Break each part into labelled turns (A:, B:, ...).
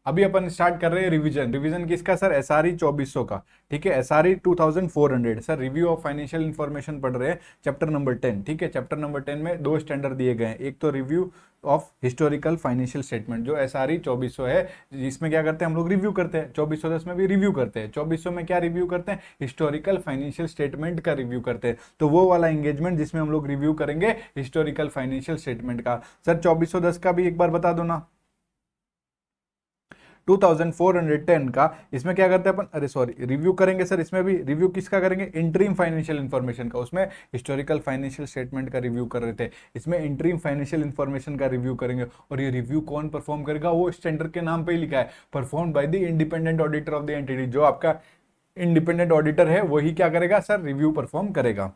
A: अभी अपन स्टार्ट कर रहे हैं रिवीजन। रिवीजन किसका सर? एसआरई 2400 का। ठीक है, SRE 2400 sir. Review of financial information पढ़ रहे हैं, चैप्टर नंबर 10। ठीक है, चैप्टर नंबर 10 में दो स्टैंडर्ड दिए गए हैं। एक तो review of historical financial statement जो एसआरई 2400 है, जिसमें क्या करते हैं हम लोग? रिव्यू करते हैं। 2410 में भी रिव्यू करते हैं। 2400 में क्या रिव्यू करते हैं? हिस्टोरिकल फाइनेंशियल स्टेटमेंट का रिव्यू करते हैं। तो वो वाला एंगेजमेंट जिसमें हम लोग रिव्यू करेंगे हिस्टोरिकल फाइनेंशियल स्टेटमेंट का। सर 2410 का भी एक बार बता दो ना। 2410 का इसमें क्या करते हैं अपन? अरे सॉरी, रिव्यू करेंगे सर। इसमें भी रिव्यू किसका करेंगे? इंटरिम फाइनेंशियल इंफॉर्मेशन का। उसमें हिस्टोरिकल फाइनेंशियल स्टेटमेंट का रिव्यू कर रहे थे, इसमें इंटरिम फाइनेंशियल इंफॉर्मेशन का रिव्यू करेंगे। और ये रिव्यू कौन परफॉर्म करेगा? वो स्टैंडर्ड के नाम पे ही लिखा है, perform by the independent auditor of the entity. जो आपका इंडिपेंडेंट ऑडिटर है वही क्या करेगा सर? रिव्यू परफॉर्म करेगा।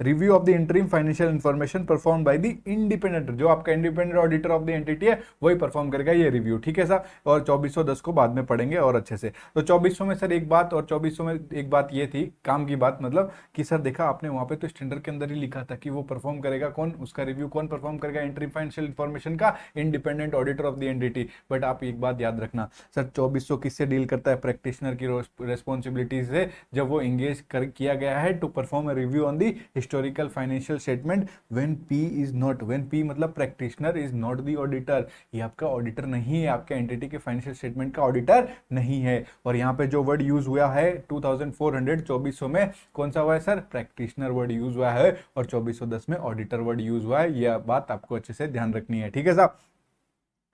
A: Review of the interim financial information perform by the independent, जो आपका independent auditor of the entity है वही परफॉर्म करेगा ये रिव्यू। ठीक है सर। और 2410 को बाद में पढ़ेंगे और अच्छे से। तो 2400 में सर एक बात, और 2400 में एक बात ये थी काम की बात, मतलब कि सर देखा आपने वहां पे तो स्टैंडर्ड के अंदर ही लिखा था कि वो परफॉर्म करेगा कौन? उसका रिव्यू कौन परफॉर्म करेगा? इंटरिम फाइनेंशियल इंफॉर्मेशन का independent auditor of the entity. But आप एक बात याद रखना सर, 2400 किससे डील करता है? प्रैक्टिशनर की रेस्पॉन्सिबिलिटीज से, जब वो एंगेज किया गया है to perform review on the historical financial statement when P is not, when P मतलब practitioner is not the auditor. ये आपका ऑडिटर नहीं है, आपके एंटिटी के फाइनेंशियल स्टेटमेंट का ऑडिटर नहीं है। और यहाँ पे जो वर्ड यूज हुआ है 2400 में कौन सा हुआ है सर? प्रैक्टिशनर वर्ड यूज हुआ है, और 2410 में ऑडिटर वर्ड यूज हुआ है। यह बात आपको अच्छे से ध्यान रखनी है। ठीक है साहब।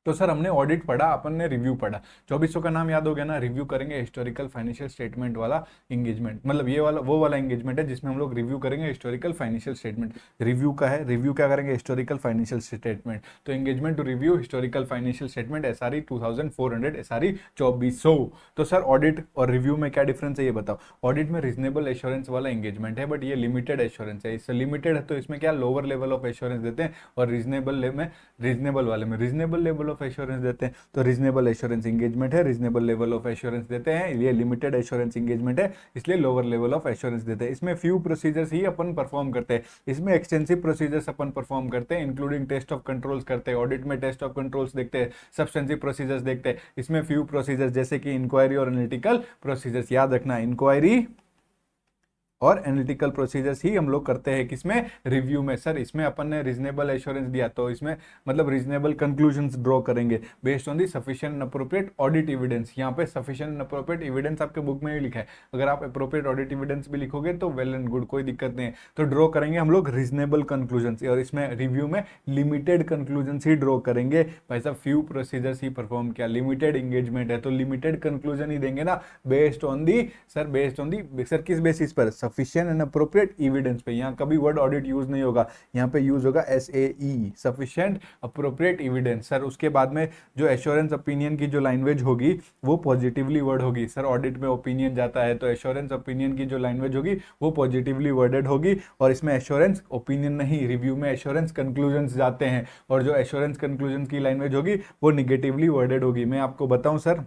A: तो सर हमने ऑडिट पढ़ा, अपन ने रिव्यू पढ़ा। 2400 का नाम याद हो गया ना? रिव्यू करेंगे हिस्टोरिकल फाइनेंशियल स्टेटमेंट वाला एंगेजमेंट, मतलब ये वाला वो वाला एंगेजमेंट है जिसमें हम लोग रिव्यू करेंगे हिस्टोरिकल फाइनेंशियल स्टेटमेंट। रिव्यू का है, रिव्यू क्या करेंगे? Historical financial statement. तो engagement to review historical financial statement SRE 2400, SRE 2400। तो सर ऑडिट और रिव्यू में क्या डिफरेंस है ये बताओ। ऑडिट में रीजनेबल एश्योरेंस वाला एंगेजमेंट है, बट ये लिमिटेड एश्योरेंस है। इससे लिमिटेड है तो इसमें क्या लोअर लेवल ऑफ एश्योरेंस देते हैं, और रीजनेबल में, रीजनेबल वाले में रीजनेबल लेवल ऑफ एश्योरेंस देते हैं। तो रीजनेबल एश्योरेंस एंगेजमेंट है, रीजनेबल लेवल ऑफ एश्योरेंस देते हैं। ये लिमिटेड एश्योरेंस एंगेजमेंट है, इसलिए लोअर लेवल ऑफ एश्योरेंस देते हैं। इसमें फ्यू प्रोसीजर्स ही अपन परफॉर्म करते हैं, इसमें एक्सटेंसिव प्रोसीजर्स अपन परफॉर्म करते हैं, इंक्लूडिंग टेस्ट ऑफ कंट्रोल्स करते हैं। ऑडिट में टेस्ट ऑफ कंट्रोल्स देखते हैं, सब्सटेंसिव प्रोसीजर्स देखते हैं। इसमें फ्यू प्रोसीजर्स जैसे कि इंक्वायरी और एनालिटिकल प्रोसीजर्स, याद रखना इंक्वायरी और एनालिटिकल प्रोसीजर्स ही हम लोग करते हैं किसमें? रिव्यू में। सर इसमें अपन ने रीजनेबल एश्योरेंस दिया तो इसमें मतलब रीजनेबल कंक्लूजन्स ड्रॉ करेंगे based on the sufficient and appropriate audit evidence. यहाँ पे सफिशिएंट एंड अप्रोप्रिएट एविडेंस आपके बुक में ही लिखा है, अगर आप अप्रोप्रिएट ऑडिट एविडेंस भी लिखोगे तो वेल एंड गुड, कोई दिक्कत नहीं है। तो ड्रॉ करेंगे हम लोग रीजनेबल कंक्लूजन्स, और इसमें रिव्यू में लिमिटेड कंक्लूजन्स ही ड्रॉ करेंगे। भाई साहब फ्यू प्रोसीजर्स ही परफॉर्म किया, लिमिटेड एंगेजमेंट है तो लिमिटेड कंक्लूजन ही देंगे ना, based on the sir, based on the sir किस बेसिस पर? सफिशिएंट एंड अप्रोप्रिएट एविडेंस पे। यहाँ कभी वर्ड ऑडिट यूज नहीं होगा, यहाँ पे यूज होगा SAE, sufficient appropriate evidence. Sir उसके बाद में जो एश्योरेंस ओपिनियन की जो लैंग्वेज होगी वो पॉजिटिवली वर्ड होगी। सर ऑडिट में ओपिनियन जाता है तो एश्योरेंस ओपिनियन की जो लैंग्वेज होगी वो पॉजिटिवली वर्डेड होगी, और इसमें एश्योरेंस ओपिनियन नहीं, रिव्यू में एश्योरेंस कंक्लूजन्स जाते हैं, और जो एश्योरेंस कंक्लूजन की लैंग्वेज होगी वो निगेटिवली वर्डेड होगी। मैं आपको बताऊं सर,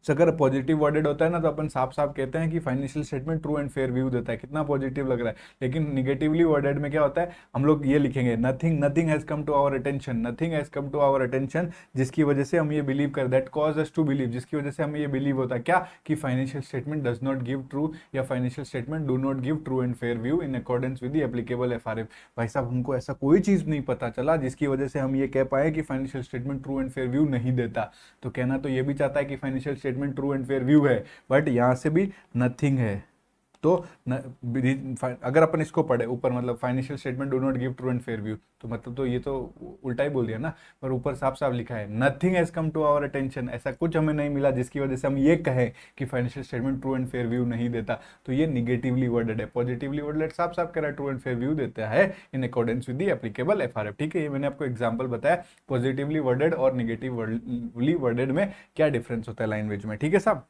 A: अगर पॉजिटिव वर्डेड होता है ना तो अपन साफ साफ कहते हैं कि financial statement true and fair view देता है, कितना पॉजिटिव लग रहा है। लेकिन निगेटिवली वर्डेड में क्या होता है? हम लोग ये लिखेंगे nothing, nothing has come to our attention, nothing has come to our attention, जिसकी वजह से हम ये बिलीव कर, that cause us to believe, जिसकी वजह से हमें ये बिलीव होता है क्या? कि financial statement does not give true, या financial statement do not give true and fair view in accordance with the applicable FRF। भाई साहब हमको ऐसा कोई चीज नहीं पता चला जिसकी वजह से हम ये कह पाए कि financial statement true and fair view नहीं देता। तो कहना तो ये भी चाहता है कि financial statement true and fair view है, बट यहां से भी नथिंग है। तो अगर अपन इसको पढ़े ऊपर, मतलब financial statement do not give true and fair view, तो मतलब तो ये तो उल्टा ही बोल दिया ना। पर ऊपर साफ साफ लिखा है nothing has come to our attention, ऐसा कुछ हमें नहीं मिला जिसकी वजह से हम ये कहें कि financial statement true and fair view नहीं देता। तो ये निगेटिवली वर्डेड है, पॉजिटिवली वर्डेड साफ साफ कह रहा है ट्रू एंड फेयर व्यू देता है इन accordance with the applicable FRF। ठीक है, ये मैंने आपको एग्जाम्पल बताया पॉजिटिवली वर्डेड और निगेटिवली वर्डेड में क्या डिफरेंस होता है लैंग्वेज में। ठीक है साहब।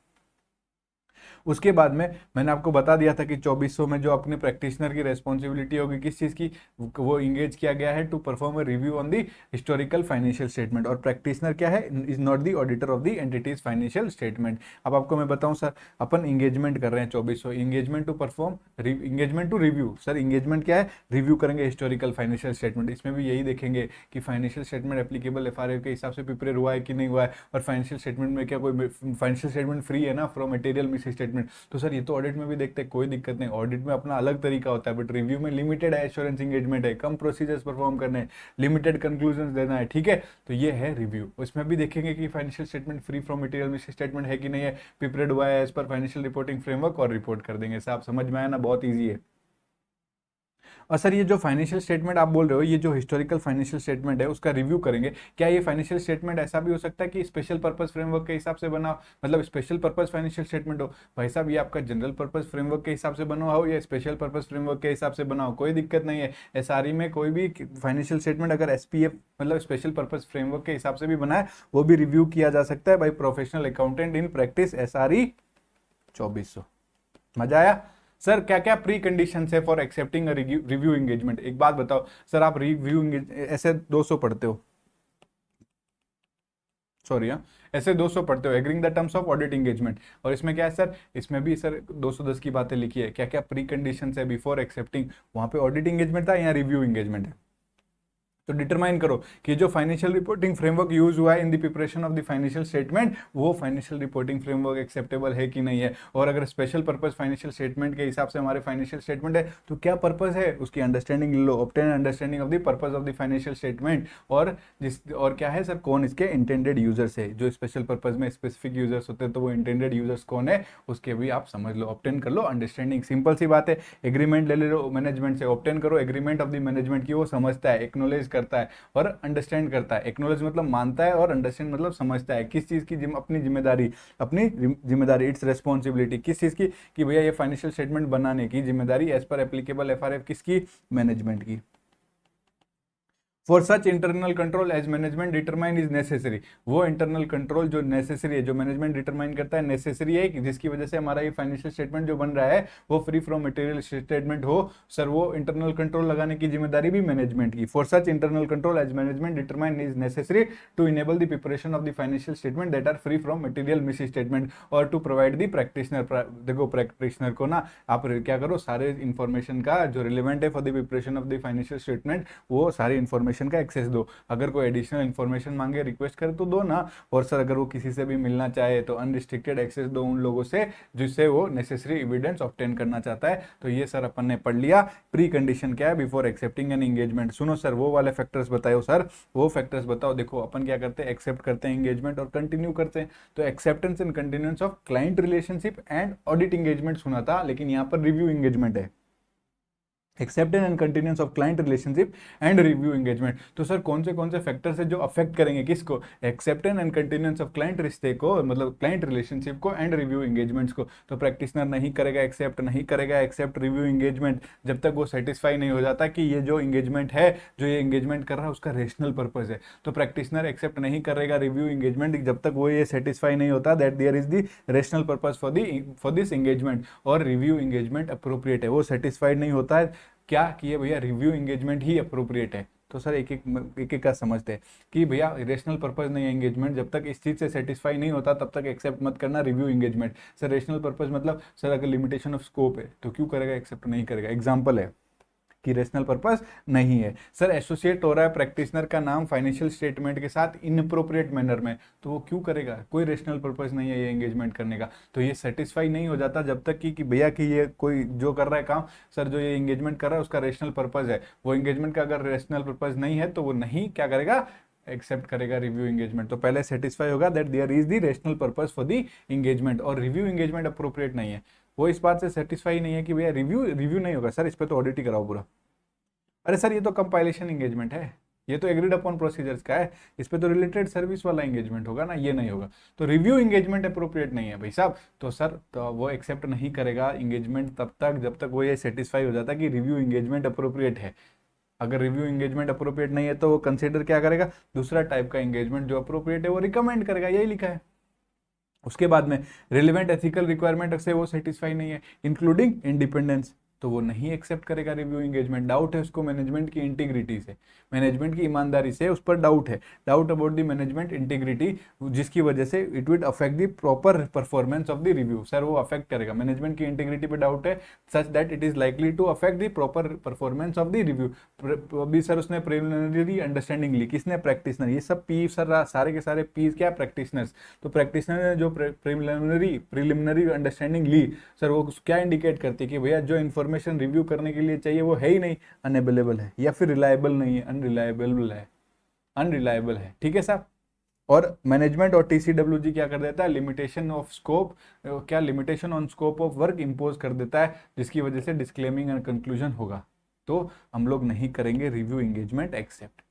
A: उसके बाद में मैंने आपको बता दिया था कि 2400 में जो अपने प्रैक्टिशनर की रेस्पॉन्सिबिलिटी होगी किस चीज़ की, वो इंगेज किया गया है to perform a review on the historical financial statement, और प्रैक्टिशनर क्या है, is not the auditor of the entity's financial statement. अब आपको मैं बताऊं सर, अपन इंगेजमेंट कर रहे हैं 2400, engagement to perform, engagement to review, sir engagement क्या है, रिव्यू करेंगे हिस्टोरिकल फाइनेंशियल स्टेटमेंट। इसमें भी यही देखेंगे कि फाइनेंशियल स्टेटमेंट एप्लीकेबल एफआरए के हिसाब से प्रिपेयर हुआ है कि नहीं हुआ है, और फाइनेंशियल स्टेटमेंट में क्या कोई फाइनेंशियल स्टेटमेंट फ्री है ना फ्रॉम मटेरियल मिस स्टेटमेंट। तो सर ये तो ऑडिट में भी देखते हैं, कोई दिक्कत नहीं, ऑडिट में अपना अलग तरीका होता है, बट रिव्यू में लिमिटेड है, एश्योरेंस एंगेजमेंट है, कम प्रोसीजर्स परफॉर्म करने हैं, लिमिटेड कंक्लूजन देना है, ठीक है। तो ये है रिव्यू। उसमें भी देखेंगे कि financial statement free from material misstatement है कि नहीं है, प्रिपेयर्ड हुआ है as per financial reporting framework, और रिपोर्ट कर देंगे। साहब समझ में आया ना, बहुत ईजी है। और सर ये जो फाइनेंशियल स्टेटमेंट आप बोल रहे हो, ये जो हिस्टोरिकल फाइनेंशियल स्टेटमेंट है उसका रिव्यू करेंगे, क्या ये फाइनेंशियल स्टेटमेंट ऐसा भी हो सकता है कि स्पेशल पर्पस फ्रेमवर्क के हिसाब से बना, मतलब स्पेशल पर्पस फाइनेंशियल स्टेटमेंट हो? भाई साहब ये आपका जनरल पर्पस फ्रेमवर्क के हिसाब से बना हो या स्पेशल पर्पस फ्रेमवर्क के हिसाब से बना हो, कोई दिक्कत नहीं है। एसआरई में कोई भी फाइनेंशियल स्टेटमेंट अगर एसपीएफ मतलब स्पेशल पर्पस फ्रेमवर्क के हिसाब से भी बना है, वो भी रिव्यू किया जा सकता है by professional accountant in practice SRE 2400। मजा आया? सर क्या क्या प्री कंडीशन है फॉर एक्सेप्टिंग रिव्यू एंगेजमेंट? एक बात बताओ सर, आप रिव्यू ऐसे 200 पढ़ते हो, सॉरी हाँ, ऐसे 200 पढ़ते हो, agreeing the terms of audit engagement, और इसमें क्या है सर, इसमें भी सर 210 की बातें लिखी है, क्या क्या प्री कंडीशन है बिफोर एक्सेप्टिंग, वहां पे ऑडिट एंगेजमेंट था, यहाँ रिव्यू एंगेजमेंट है। तो डिटरमाइन करो कि जो फाइनेंशियल रिपोर्टिंग फ्रेमवर्क यूज हुआ है in the preparation of the financial statement, वो फाइनेंशियल रिपोर्टिंग फ्रेमवर्क एक्सेप्टेबल है कि नहीं है। और अगर स्पेशल पर्पस फाइनेंशियल स्टेटमेंट के हिसाब से हमारे फाइनेंशियल स्टेटमेंट है, तो क्या पर्पस है उसकी understanding low, obtain understanding of the purpose of the financial statement, और क्या है सर, कौन इसके इंटेंडेड यूजर्स है, जो स्पेशल पर्पज में स्पेसिफिक यूजर्स होते हैं, तो वो इंटेंडेड यूजर्स कौन है उसके भी आप समझ लो, ऑब्टेन कर लो अंडरस्टैंडिंग। सिंपल सी बात है, एग्रीमेंट ले लो मैनेजमेंट से, ऑब्टेन करो एग्रीमेंट ऑफ द मैनेजमेंट की, वो समझता है, एक्नोलेज करता है और अंडरस्टैंड करता है। एक्नोलेज मतलब मानता है, और अंडरस्टैंड मतलब समझता है किस चीज की अपनी जिम्मेदारी इट्स रेस्पॉन्सिबिलिटी किस चीज की, कि भैया ये फाइनेंशियल स्टेटमेंट बनाने की जिम्मेदारी एज पर एप्लीकेबल एफआरएफ किसकी, मैनेजमेंट की। For such internal control as management determine is necessary, वो इंटरनल कंट्रोल जो नेसेसरी है, जो मैनेजमेंट डिटरमाइन करता है, नेसेसरी है, जिसकी वजह से हमारा ये फाइनेंशियल स्टेटमेंट जो बन रहा है वो फ्री फ्रॉम मटेरियल स्टेटमेंट हो, सर वो इंटरनल कंट्रोल लगाने की जिम्मेदारी भी मैनेजमेंट की। For such internal control as management determine is necessary to enable the preparation of the financial statement that are free from material misstatement, और to provide the practitioner, देखो practitioner को ना आप क्या करो, सारे इंफॉर्मेशन का जो रिलेवेंट है for the preparation of the financial statement, वो सारी इंफॉर्मेशन का एक्सेस दो। अगर कोई एडिशनल इन्फॉर्मेशन मांगे, रिक्वेस्ट करे तो दो ना। और सर अगर वो किसी से भी मिलना चाहे तो अनरिस्ट्रिक्टेड एक्सेस दो उन लोगों से जिससे वो नेसेसरी एविडेंस ऑब्टेन करना चाहता है। तो ये सर अपन ने पढ़ लिया, प्री कंडीशन क्या है बिफोर एक्सेप्टिंग एन एंगेजमेंट। सुनो सर वो वाले फैक्टर्स बताओ सर, वो फैक्टर्स बताओ। देखो अपन क्या करते हैं, एक्सेप्ट करते हैं एंगेजमेंट और कंटिन्यू करते हैं। तो acceptance and continuance of client relationship and audit engagement सुना था, लेकिन यहाँ पर रिव्यू एंगेजमेंट है। Acceptance and continuance of client relationship and review engagement. तो सर कौन से फैक्टर्स है जो अफेक्ट करेंगे किसको, acceptance and continuance of client रिश्ते को, मतलब क्लाइंट रिलेशनशिप को, एंड रिव्यू एंगेजमेंट्स को। तो प्रैक्टिशनर नहीं करेगा एक्सेप्ट रिव्यू एंगेजमेंट जब तक वो सेटिस्फाई नहीं हो जाता कि ये जो एंगेजमेंट है, जो ये एंगेजमेंट कर रहा है उसका रेशनल पर्पज है। तो प्रैक्टिशनर एक्सेप्ट नहीं करेगा रिव्यू एंगेजमेंट जब तक वो ये सेटिस्फाई नहीं होता that there is the rational purpose for this engagement, और रिव्यू एंगेजमेंट अप्रोप्रिएट है, वो सेटिस्फाइड नहीं होता है क्या कि भैया रिव्यू एंगेजमेंट ही अप्रोप्रिएट है। तो सर एक का समझते हैं कि भैया रेशनल पर्पज नहीं है एंगेजमेंट, जब तक इस चीज से सेटिस्फाई नहीं होता तब तक एक्सेप्ट मत करना review engagement. Sir rational purpose मतलब सर अगर लिमिटेशन ऑफ स्कोप है तो क्यों करेगा, एक्सेप्ट नहीं करेगा। एग्जाम्पल है कि रेशनल पर्पस नहीं है। सर एसोसिएट हो रहा है प्रैक्टिशनर का नाम फाइनेंशियल स्टेटमेंट के साथ इनअप्रोप्रिएट मैनर में, तो वो क्यों करेगा, कोई रेशनल पर्पस नहीं है ये एंगेजमेंट करने का। तो ये सेटिस्फाई नहीं हो जाता जब तक कि भैया कि ये कोई जो कर रहा है काम, सर जो ये एंगेजमेंट कर रहा है उसका रेशनल पर्पज है, वो एंगेजमेंट का अगर रेशनल पर्पज नहीं है तो वो नहीं क्या करेगा, एक्सेप्ट करेगा रिव्यू एंगेजमेंट। तो पहले सेटिस्फाई होगा that there is the rational purpose for the engagement, और रिव्यू एंगेजमेंट अप्रोप्रिएट नहीं है, वो इस बात से सेटिस्फाई नहीं है कि भैया रिव्यू नहीं होगा। सर इस पर तो ऑडिट ही कराओ पूरा। अरे सर ये तो कंपाइलेशन एंगेजमेंट है, ये तो एग्रीड अपॉन प्रोसीजर्स का है, इस पे तो रिलेटेड सर्विस वाला एंगेजमेंट होगा ना, ये नहीं होगा। तो रिव्यू एंगेजमेंट अप्रोप्रिएट नहीं है भाई साहब। तो सर तो वो एक्सेप्ट नहीं करेगा एंगेजमेंट तब तक जब तक वो ये सेटिस्फाई हो जाता है कि रिव्यू एंगेजमेंट अप्रोप्रिएट है। अगर रिव्यू एंगेजमेंट अप्रोप्रिएट नहीं है तो वो कंसिडर क्या करेगा, दूसरा टाइप का एंगेजमेंट जो अप्रोप्रिएट है वो रिकमेंड करेगा, यही लिखा है। उसके बाद में रिलेवेंट एथिकल रिक्वायरमेंट से वो सेटिस्फाई नहीं है, इंक्लूडिंग इंडिपेंडेंस, तो वो नहीं एक्सेप्ट करेगा रिव्यू एंगेजमेंट। डाउट है उसको मैनेजमेंट की इंटीग्रिटी से, मैनेजमेंट की ईमानदारी से उस पर डाउट है, doubt about the management integrity, जिसकी वजह से it will affect the proper performance of the review. Sir वो अफेक्ट करेगा, मैनेजमेंट की इंटीग्रिटी पे डाउट है such that it is likely to affect the proper performance of the review. अभी sir उसने प्रिलिमिनरी अंडरस्टैंडिंग ली, किसने? प्रैक्टिशनर। ये सब पी सर सारे के सारे पी क्या? प्रैक्टिशनर्स। तो प्रैक्टिशनर ने जो प्रिलिमिनरी अंडरस्टैंडिंग ली सर, वो क्या इंडिकेट करती है कि भैया जो इन्फॉर्मेशन रिव्यू करने के लिए चाहिए वो है ही नहीं, अनअवेलेबल है, या फिर रिलायबल नहीं है, अनरिलायबल है, अनरिलायबल है। ठीक है साहब। और मैनेजमेंट और टीसीडब्ल्यूजी क्या कर देता है? लिमिटेशन ऑफ स्कोप, क्या limitation on scope of work impose कर देता है, जिसकी वजह से डिस्क्लेमिंग एंड कंक्लूजन होगा। तो हम लोग नहीं करेंगे रिव्यू एंगेजमेंट एक्सेप्ट।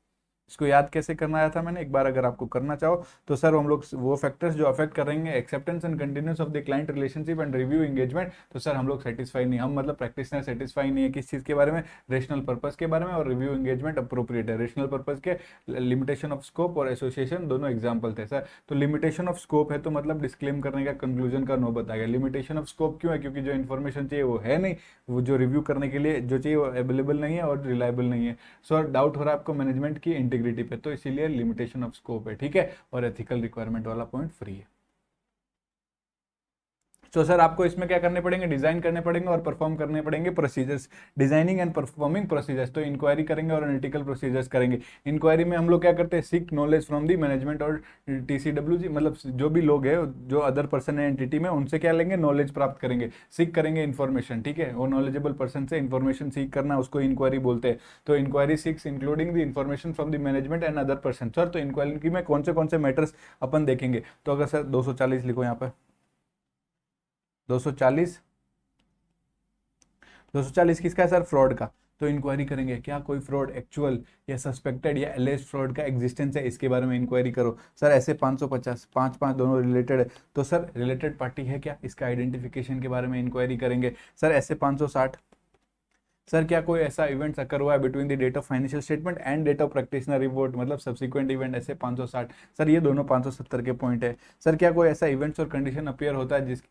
A: इसको याद कैसे करना आया था मैंने, एक बार अगर आपको करना चाहो तो सर हम लोग वो फैक्टर्स जो अफेक्ट करेंगे acceptance and continuous of the client relationship and review engagement, तो सर हम लोग सेटिस्फाई नहीं, हम मतलब प्रैक्टिशनर सेटिस्फाई नहीं है किस चीज़ के बारे में? रेशनल पर्पस के बारे में। और रिव्यू एंगेजमेंट अप्रोप्रिएट है। रेशनल पर्पस के लिमिटेशन ऑफ स्कोप और एसोसिएशन दोनों एग्जाम्पल थे सर। तो लिमिटेशन ऑफ स्कोप है तो मतलब डिस्क्लेम करने का, कंक्लूजन का नौबत आ गया। लिमिटेशन ऑफ स्कोप क्यों है? क्योंकि जो इन्फॉर्मेशन चाहिए वो है नहीं, वो जो रिव्यू करने के लिए जो चाहिए वो अवेलेबल नहीं है और रिलायबल नहीं है। सो डाउट हो रहा है आपको मैनेजमेंट की इंटीग्रिटी पे, तो इसीलिए लिमिटेशन ऑफ स्कोप है। ठीक है। और एथिकल रिक्वायरमेंट वाला पॉइंट फ्री है। तो सर आपको इसमें क्या करने पड़ेंगे? डिजाइन करने पड़ेंगे और परफॉर्म करने पड़ेंगे procedures, designing and performing procedures. तो इंक्वायरी करेंगे और एनालिटिकल प्रोसीजर्स करेंगे। इंक्वायरी में हम लोग क्या करते हैं? Seek knowledge from the management और टीसीडब्ल्यूजी, मतलब जो भी लोग हैं, जो अदर पर्सन है एंटिटी में, उनसे क्या लेंगे? नॉलेज प्राप्त करेंगे, सीख करेंगे इन्फॉर्मेशन। ठीक है। वो नॉलेजेबल पर्सन से इन्फॉर्मेशन सीख करना, उसको इंक्वायरी बोलते हैं। तो inquiry seeks including the information from the management and other person. Sir तो इंक्वायरी में कौन से मैटर्स अपन देखेंगे? तो अगर सर 240 लिखो यहाँ पर, 240, 240 किसका है सर? फ्रॉड का। तो इंक्वायरी करेंगे क्या कोई फ्रॉड एक्चुअल या सस्पेक्टेड या एलेज फ्रॉड का एग्जिस्टेंस है, इसके बारे में इंक्वायरी करो। सर ऐसे 550, 5 दोनों रिलेटेड है, तो सर रिलेटेड पार्टी है क्या, इसका आइडेंटिफिकेशन के बारे में इंक्वायरी करेंगे। सर ऐसे 560, सर क्या कोई ऐसा इवेंट्स अकर हुआ है between the date of financial statement and date of practitioner report, मतलब सब्सिक्वेंट इवेंट, ऐसे 560। सर ये दोनों 570 के पॉइंट है। सर क्या कोई ऐसा इवेंट्स और कंडीशन अपियर होता है जिस,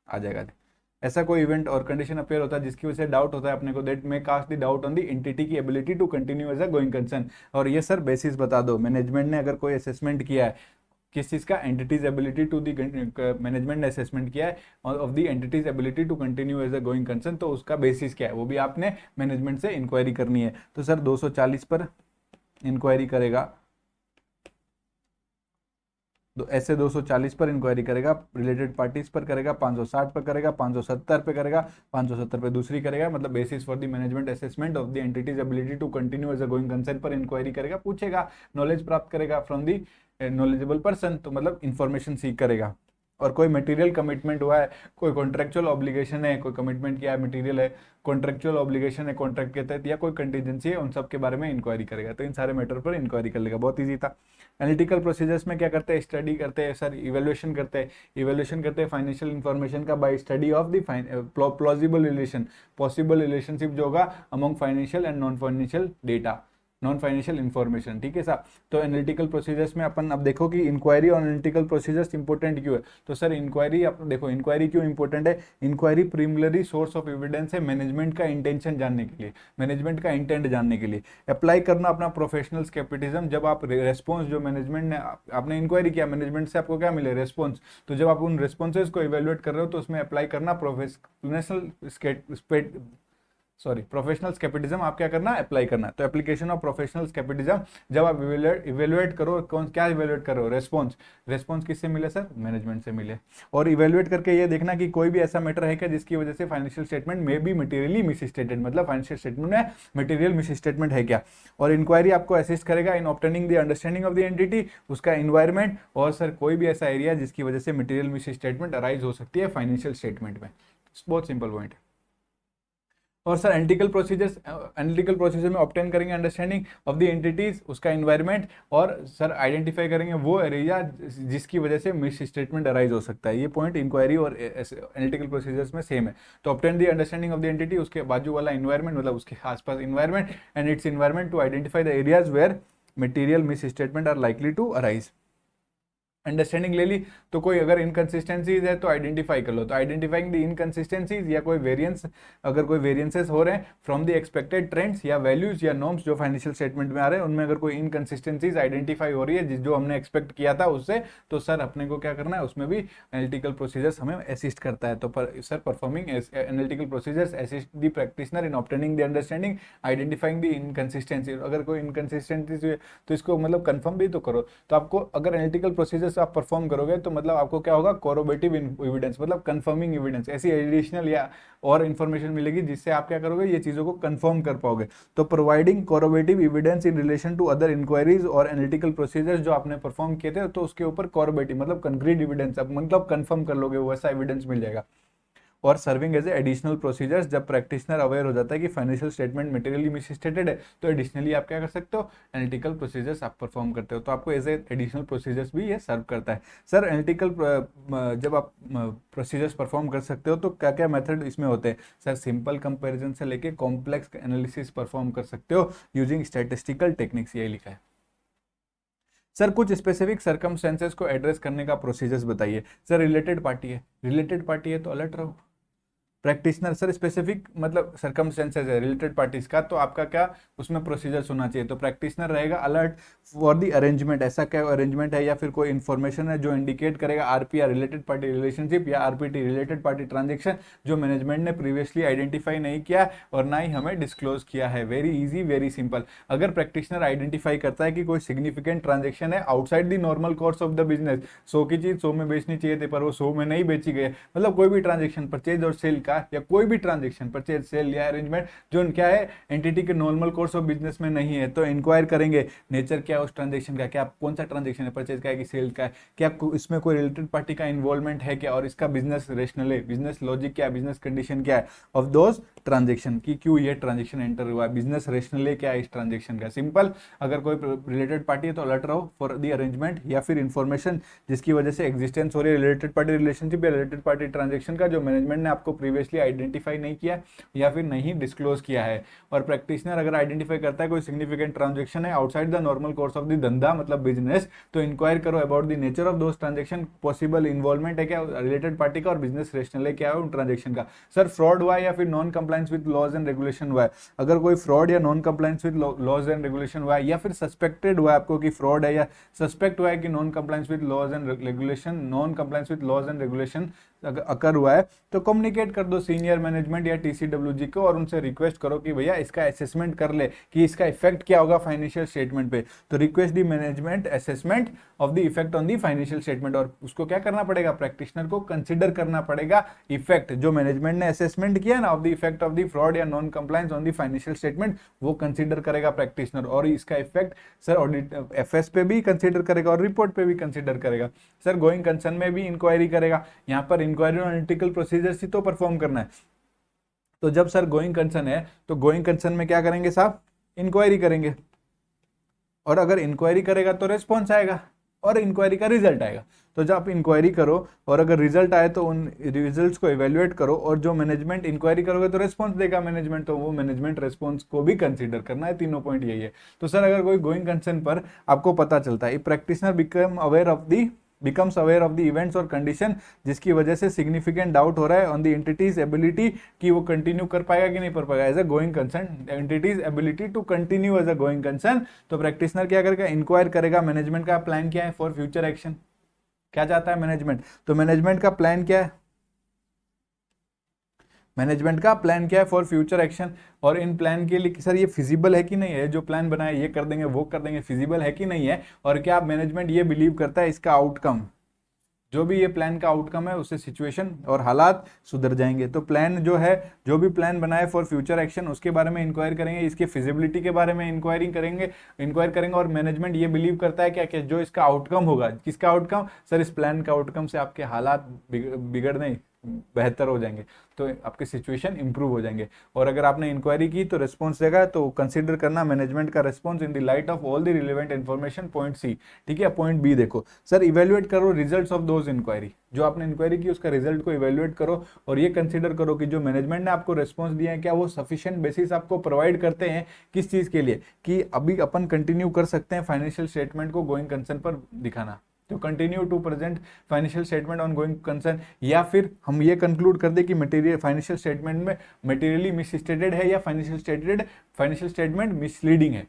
A: आ जाएगा, ऐसा कोई इवेंट और कंडीशन अपेयर होता है जिसकी वजह से डाउट होता है अपने को, that may cast the doubt on the entity की ability to continue as a going concern. और ये सर बेसिस बता दो, मैनेजमेंट ने अगर कोई असेसमेंट किया है किस चीज का? Entity's ability to the, management ने असेसमेंट किया है of the entity's ability to continue as a going concern, तो उसका बेसिस क्या है वो भी आपने मैनेजमेंट से इंक्वायरी करनी है। तो सर 240 पर इंक्वायरी करेगा, ऐसे 240 पर इंक्वायरी करेगा, रिलेटेड पार्टीज पर करेगा, 560 पर करेगा, 570 पे करेगा, 570 पे दूसरी करेगा, मतलब basis for the management assessment of the entity's ability to continue as a going concern पर इंक्वायरी करेगा, पूछेगा, नॉलेज प्राप्त करेगा फ्रॉम द नॉलेजेबल पर्सन, तो मतलब इंफॉर्मेशन सीख करेगा। और कोई मटेरियल कमिटमेंट हुआ है, कोई कॉन्ट्रेक्चुअल ऑब्लिगेशन है, कोई कमिटमेंट किया है, मटेरियल है, कॉन्ट्रेक्चुअल ऑब्लिगेशन है कॉन्ट्रैक्ट के तहत, या कोई कंटीजेंसी है, उन सब के बारे में इंक्वायरी करेगा। तो इन सारे मैटर पर इंक्वायरी कर लेगा, बहुत ईजी था। एनालिटिकल प्रोसीजर्स में क्या करते हैं? स्टडी करते हैं सर, इवेल्युएशन करते हैं, इवेल्युएशन करते हैं फाइनेंशियल इंफॉर्मेशन का bye study of the plausible relation, possible relationship जो होगा among financial and non financial data, non financial information. ठीक है साहब। तो एनालिटिकल प्रोसीजर्स में अपन अब देखो कि इंक्वायरी और एनालिटिकल प्रोसीजर्स इंपॉर्टेंट क्यों है। तो सर इंक्वायरी, आप देखो इंक्वायरी क्यों इंपॉर्टेंट है? Inquiry preliminary source of evidence है मैनेजमेंट का इंटेंशन जानने के लिए, मैनेजमेंट का इंटेंट जानने के लिए। अप्लाई करना अपना प्रोफेशनल स्केप्टिज्म, जब आप रेस्पॉन्स जो मैनेजमेंट ने, आपने इंक्वायरी किया मैनेजमेंट से, आपको क्या मिले? रेस्पॉन्स। तो जब आप उन रेस्पॉन्सेज को इवेल्युएट कर रहे हो तो उसमें अप्लाई करना प्रोफेशनल स्केपिटिज्म आप क्या करना? अप्लाई करना। तो एप्लीकेशन ऑफ प्रोफेशनल स्केपिटिज्म, जब आप इवेल्युएट करो, कौन क्या इवेल्युएट करो? रेस्पॉन्स। रेस्पॉन्स किससे मिले सर? मैनेजमेंट से मिले। और इवेल्युएट करके ये देखना कि कोई भी ऐसा मैटर है क्या जिसकी वजह से फाइनेंशियल स्टेटमेंट में बी मटेरियली मिसस्टेटेड, मतलब फाइनेंशियल स्टेटमेंट में मटेरियल मिसस्टेटमेंट है क्या। और इंक्वायरी आपको असिस्ट करेगा in obtaining the understanding of the entity, उसका इन्वायरमेंट, और सर कोई भी ऐसा एरिया जिसकी वजह से मटेरियल मिसस्टेटमेंट अराइज हो सकती है फाइनेंशियल स्टेटमेंट में। बहुत सिंपल पॉइंट है। और सर एनालिटिकल प्रोसीजर में ऑब्टेन करेंगे अंडरस्टैंडिंग ऑफ द एंटिटीज, उसका एनवायरनमेंट, और सर आइडेंटिफाई करेंगे वो एरिया जिसकी वजह से मिस स्टेटमेंट अराइज हो सकता है। ये पॉइंट इंक्वायरी और एनालिटिकल प्रोसीजर्स में सेम है। तो obtain the understanding of the entity, उसके बाजू वाला इन्वायरमेंट, मतलब उसके आसपास environment and its environment to identify the areas where material misstatement are likely to arise. Understanding ले ली, तो कोई अगर इनकंसिस्टेंसीज है तो आइडेंटिफाई कर लो, तो आइडेंटिफाइंग द इनकंसिस्टेंसीज या कोई वेरिएंस, अगर कोई वेरिएंसेस हो रहे हैं फ्रॉम द एक्सपेक्टेड ट्रेंड्स या वैल्यूज या नॉर्म्स जो फाइनेंशियल स्टेटमेंट में आ रहे हैं, उनमें अगर कोई इनकंसिस्टेंसीज आइडेंटिफाई हो रही है जो हमने एक्सपेक्ट किया था उससे, तो सर अपने को क्या करना है, उसमें भी एनालिटिकल प्रोसीजर्स हमें असिस्ट करता है। तो sir performing analytical procedures assist the practitioner in obtaining the understanding identifying the inconsistency. अगर कोई इनकंसिस्टेंसी तो इसको मतलब कंफर्म भी तो करो। तो आपको अगर एनालिटिकल प्रोसीजर्स आप परफॉर्म करोगे तो मतलब आपको क्या होगा, कोरोबेटिव एविडेंस मतलब कंफर्मिंग एविडेंस, ऐसी एडिशनल या और इन्फॉर्मेशन मिलेगी जिससे आप क्या करोगे, ये चीजों को कंफर्म कर पाओगे। तो providing corroborative evidence in relation to other inquiries और एनालिटिकल प्रोसीजर्स जो आपने परफॉर्म किए थे, तो उसके ऊपर कोरोबेटिव मतलब कंक्रीट एविडेंस, आप मतलब कंफर्म कर लोगे, वैसा एविडेंस मिल जाएगा। और serving as a additional procedures, जब प्रैक्टिशनर अवेयर हो जाता है कि फाइनेंशियल स्टेटमेंट मटेरियली मिसस्टेटेड है, तो एडिशनली आप क्या कर सकते हो, एनालिटिकल प्रोसीजर्स आप परफॉर्म करते हो, तो आपको एज ए एडिशनल प्रोसीजर्स भी ये सर्व करता है। सर एनालिटिकल जब आप प्रोसीजर्स परफॉर्म कर सकते हो तो क्या क्या मेथड इसमें होते हैं, सर सिंपल कंपेरिजन से लेके कॉम्प्लेक्स एनालिसिस परफॉर्म कर सकते हो यूजिंग स्टैटिस्टिकल टेक्निक्स, यही लिखा है। सर कुछ स्पेसिफिक सर्कमस्टेंसेस को एड्रेस करने का प्रोसीजर्स बताइए। सर रिलेटेड पार्टी है, रिलेटेड पार्टी है तो अलर्ट रहो। प्रैक्टिशनर, सर स्पेसिफिक मतलब सर्कमस्टेंसेस है रिलेटेड पार्टीज का, तो आपका क्या उसमें प्रोसीजर्स होना चाहिए, तो प्रैक्टिशनर रहेगा अलर्ट फॉर द अरेंजमेंट, ऐसा क्या अरेंजमेंट है या फिर कोई इन्फॉर्मेशन है जो इंडिकेट करेगा आरपीआर रिलेटेड पार्टी रिलेशनशिप या आरपीटी रिलेटेड पार्टी ट्रांजेक्शन जो मैनेजमेंट ने प्रीवियसली आइडेंटिफाई नहीं किया और ना ही हमें डिस्क्लोज किया है। Very easy very simple. अगर प्रैक्टिशनर आइडेंटिफाई करता है कि कोई सिग्निफिकेंट ट्रांजेक्शन है outside the normal course of the business, 100 की चीज 100 में बेचनी चाहिए थी पर वो 100 में नहीं बेची गई, मतलब कोई भी ट्रांजेक्शन परचेज और सेल का या कोई भी ट्रांजेक्शन परचेज सेल या अरेंजमेंट जो क्या है एंटिटी के नॉर्मल कोर्स ऑफ बिजनेस में नहीं है, तो इंक्वायर करेंगे नेचर क्या है उस ट्रांजेक्शन का, क्या कौन सा ट्रांजेक्शन है, परचेज का है कि सेल का है, क्या इसमें कोई रिलेटेड पार्टी का इन्वॉल्वमेंट है क्या, और इसका बिजनेस रेशनल है, बिजनेस लॉजिक क्या है, बिजनेस कंडीशन क्या है ऑफ दोज ट्रांजेक्शन की क्यों ये ट्रांजेक्शन एंटर हुआ है, बिजनेस रेशनल क्या है इस ट्रांजेक्शन का। सिंपल। अगर कोई रिलेटेड पार्टी है तो अलर्ट रहो फॉर द अरेंजमेंट या फिर इन्फॉर्मेशन जिसकी वजह से एग्जिस्टेंस हो रही है रिलेटेड पार्टी रिलेशनशिप या रिलेटेड पार्टी ट्रांजेक्शन का जो मैनेजमेंट ने आपको प्रीवियसली आइडेंटिफाई नहीं किया या फिर नहीं डिस्क्लोज किया है। और प्रैक्टिशनर अगर आइडेंटिफाई करता है कोई सिग्निफिकेंट ट्रांजेक्शन है outside the normal course of the धंधा मतलब बिजनेस, तो इंक्वायर करो about the nature of those transaction, possible involvement है क्या रिलेटेड पार्टी का और बिजनेस रेशनल है क्या है उन ट्रांजेक्शन का। सर फ्रॉड हुआ है या फिर non compliance with laws and regulation हुआ है, अगर कोई फ्रॉड या non compliance with laws and regulation हुआ है या फिर सस्पेक्टेड हुआ है आपको कि फ्रॉड है या सस्पेक्ट हुआ है कि non compliance with laws and regulation, non compliance with laws and regulation occur हुआ है, तो कम्युनिकेट कर दो सीनियर मैनेजमेंट या टीसीडब्ल्यूजी को और उनसे रिक्वेस्ट करो कि भैया इसका असेसमेंट कर ले कि इसका इफेक्ट क्या होगा फाइनेंशियल स्टेटमेंट पे। तो request the management assessment of the effect on the financial statement, और उसको क्या करना पड़ेगा, प्रैक्टिशनर को कंसिडर करना पड़ेगा इफेक्ट जो मैनेजमेंट ने असेसमेंट किया ना of the effect of the fraud या non compliance on the financial statement, वो कंसिडर करेगा प्रैक्टिशनर, और इसका इफेक्ट सर ऑडिट एफएस पे भी कंसिडर करेगा और रिपोर्ट पे भी कंसिडर करेगा। सर गोइंग कंसर्न में भी इंक्वायरी करेगा, यहाँ पर इंक्वायरी और एनालिटिकल प्रोसीजर्स ही तो परफॉर्म करना है। तो जब सर गोइंग कंसर्न है तो गोइंग कंसर्न में क्या करेंगे साहब, इंक्वायरी करेंगे, और अगर इंक्वायरी करेगा तो रेस्पॉन्स आएगा और इंक्वायरी का रिजल्ट आएगा। तो जब आप इंक्वायरी करो और अगर रिजल्ट आए तो उन रिजल्ट्स को इवेल्युएट करो, और जो मैनेजमेंट इंक्वायरी करोगे तो रेस्पॉन्स देगा मैनेजमेंट, तो वो मैनेजमेंट रेस्पॉन्स को भी कंसीडर करना है। तीनों पॉइंट यही है। तो सर अगर कोई गोइंग कंसर्न पर आपको पता चलता है practitioner becomes aware of the events और कंडीशन जिसकी वजह से सिग्निफिकेंट डाउट हो रहा है ऑन द एंटिटीज एबिलिटी कि वो कंटिन्यू कर पाएगा कि नहीं कर पाएगा as a going concern, entity's ability to continue as a going concern, तो प्रैक्टिशनर क्या करेगा, इंक्वायर करेगा मैनेजमेंट का प्लान क्या है फॉर फ्यूचर एक्शन, क्या चाहता है मैनेजमेंट, तो मैनेजमेंट का प्लान क्या है, मैनेजमेंट का प्लान क्या है फॉर फ्यूचर एक्शन, और इन प्लान के लिए सर ये फिजिबल है कि नहीं है, जो प्लान बनाया ये कर देंगे वो कर देंगे, फिजिबल है कि नहीं है, और क्या मैनेजमेंट ये बिलीव करता है इसका आउटकम, जो भी ये प्लान का आउटकम है उससे सिचुएशन और हालात सुधर जाएंगे। तो प्लान जो है, जो भी प्लान बनाए फॉर फ्यूचर एक्शन उसके बारे में इंक्वायर करेंगे, इसके फिजिबिलिटी के बारे में इंक्वायर करेंगे, और मैनेजमेंट ये बिलीव करता है क्या क्या जो इसका आउटकम होगा, किसका आउटकम, सर इस प्लान का आउटकम से आपके हालात बिगड़ने बेहतर हो जाएंगे, तो आपके सिचुएशन इंप्रूव हो जाएंगे। और अगर आपने इंक्वायरी की तो रिस्पॉन्स देगा, तो कंसीडर करना मैनेजमेंट का response in the light of all the relevant information, point C. ठीक है, पॉइंट बी देखो सर, इवेल्युएट करो रिजल्ट्स ऑफ दोज इंक्वायरी, जो आपने इंक्वायरी की उसका रिजल्ट को इवेल्युएट करो, और ये कंसीडर करो कि जो मैनेजमेंट ने आपको रिस्पॉन्स दिया है क्या वो सफिशिएंट बेसिस आपको प्रोवाइड करते हैं किस चीज के लिए, कि अभी अपन कंटिन्यू कर सकते हैं फाइनेंशियल स्टेटमेंट को गोइंग कंसर्न पर दिखाना। तो continue to present financial statement on going concern, या फिर हम ये कंक्लूड कर दे कि मटेरियल फाइनेंशियल स्टेटमेंट में मटेरियली मिसस्टेटेड है या फाइनेंशियल स्टेटमेंट मिसलीडिंग है।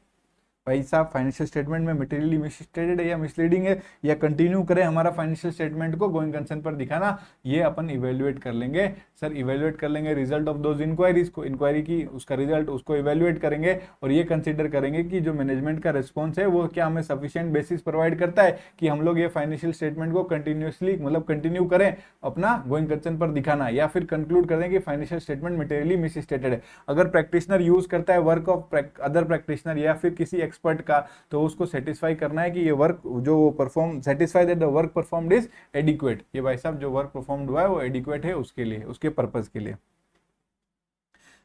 A: भाई साहब फाइनेंशियल स्टेटमेंट में मटेरियली मिसस्टेटेड है या मिसलीडिंग है, या कंटिन्यू करें हमारा फाइनेंशियल स्टेटमेंट को गोइंग कंसर्न पर दिखाना, ये अपन इवेल्युएट कर लेंगे। सर इवेल्युएट कर लेंगे रिजल्ट ऑफ दोज इंक्वायरीज को, इंक्वायरी की उसका रिजल्ट उसको इवेल्युएट करेंगे और ये कंसिडर करेंगे कि जो मैनेजमेंट का रिस्पॉन्स है वो क्या हमें सफिशिएंट बेसिस प्रोवाइड करता है कि हम लोग ये फाइनेंशियल स्टेटमेंट को कंटिन्यूसली मतलब कंटिन्यू करें अपना गोइंग कंसर्न पर दिखाना, या फिर कंक्लूड कर दें कि फाइनेंशियल स्टेटमेंट मटेरियली मिसस्टेटेड है। अगर प्रैक्टिशनर यूज करता है वर्क ऑफ अदर प्रैक्टिशनर या फिर किसी एक्सपर्ट का, तो उसको सेटिस्फाई करना है कि ये वर्क जो perform satisfy that the work performed is adequate, ये भाई साहब जो वर्क परफॉर्म्ड हुआ है वो एडिक्वेट है उसके लिए, उसके पर्पस के लिए।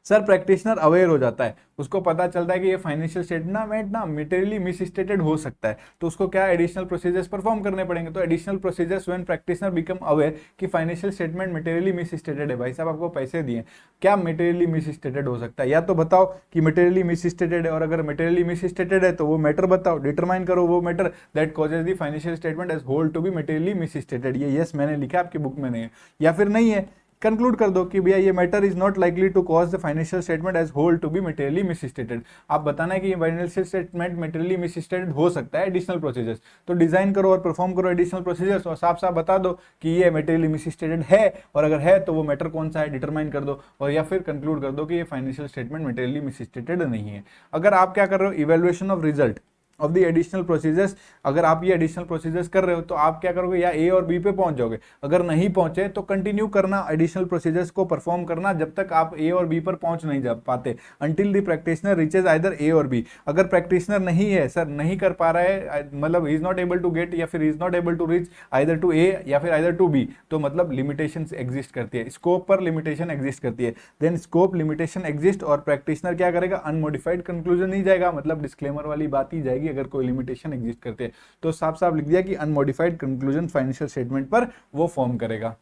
A: सर प्रैक्टिशनर अवेयर हो जाता है, उसको पता चलता है कि ये फाइनेंशियल स्टेटमेंट ना मटेरियली मिसस्टेटेड हो सकता है, तो उसको क्या एडिशनल प्रोसीजर्स परफॉर्म करने पड़ेंगे। तो additional procedures when practitioner become aware कि फाइनेंशियल स्टेटमेंट मटेरियली मिसस्टेटेड है। भाई साहब आपको पैसे दिए, क्या मटेरियली मिसस्टेटेड हो सकता है, या तो बताओ कि मटेरियली मिसस्टेटेड है, और अगर मटेरियली मिसस्टेटेड है तो वो मैटर बताओ, डिटरमाइन करो वो matter that causes the financial statement as whole to be materially misstated. ये यस मैंने लिखा आपकी बुक में नहीं है, या फिर नहीं है कंक्लूड कर दो कि भैया ये matter is not likely to cause the financial statement as whole to be materially misstated. आप बताना है कि ये फाइनेंशियल स्टेटमेंट मटेरियली मिसस्टेटेड हो सकता है एडिशनल प्रोसीजर्स, तो डिजाइन करो और परफॉर्म करो एडिशनल प्रोसीजर्स और साफ साफ बता दो कि ये मटेरियली मिसस्टेटेड है, और अगर है तो वो मैटर कौन सा है डिटरमाइन कर दो, और या फिर कंक्लूड कर दो कि ये फाइनेंशियल स्टेटमेंट मटेरियली मिसस्टेटेड नहीं है। अगर आप क्या कर रहे हो evaluation of result of the additional procedures, अगर आप ये एडिशनल प्रोसीजर्स कर रहे हो तो आप क्या करोगे, या ए और बी पे पहुंच जाओगे, अगर नहीं पहुंचे तो कंटिन्यू करना एडिशनल प्रोसीजर्स को परफॉर्म करना जब तक आप ए और बी पर पहुंच नहीं जा पाते, until the practitioner reaches either A और बी। अगर प्रैक्टिशनर नहीं है सर, नहीं कर पा रहा है, मतलब he is not able to get या फिर is not able to reach either to A या फिर आइदर टू बी, तो मतलब लिमिटेशंस एग्जिस्ट करती है, स्कोप पर लिमिटेशन एग्जिस्ट करती है। देन स्कोप लिमिटेशन एग्जिस्ट और प्रैक्टिशनर क्या करेगा, अनमोडिफाइड कंक्लूजन नहीं जाएगा, मतलब डिस्क्लेमर वाली बात ही जाएगी अगर कोई लिमिटेशन एग्जिस्ट करते हैं, तो साफ साफ लिख दिया कि अनमोडिफाइड कंक्लूजन फाइनेंशियल स्टेटमेंट पर वो फॉर्म करेगा।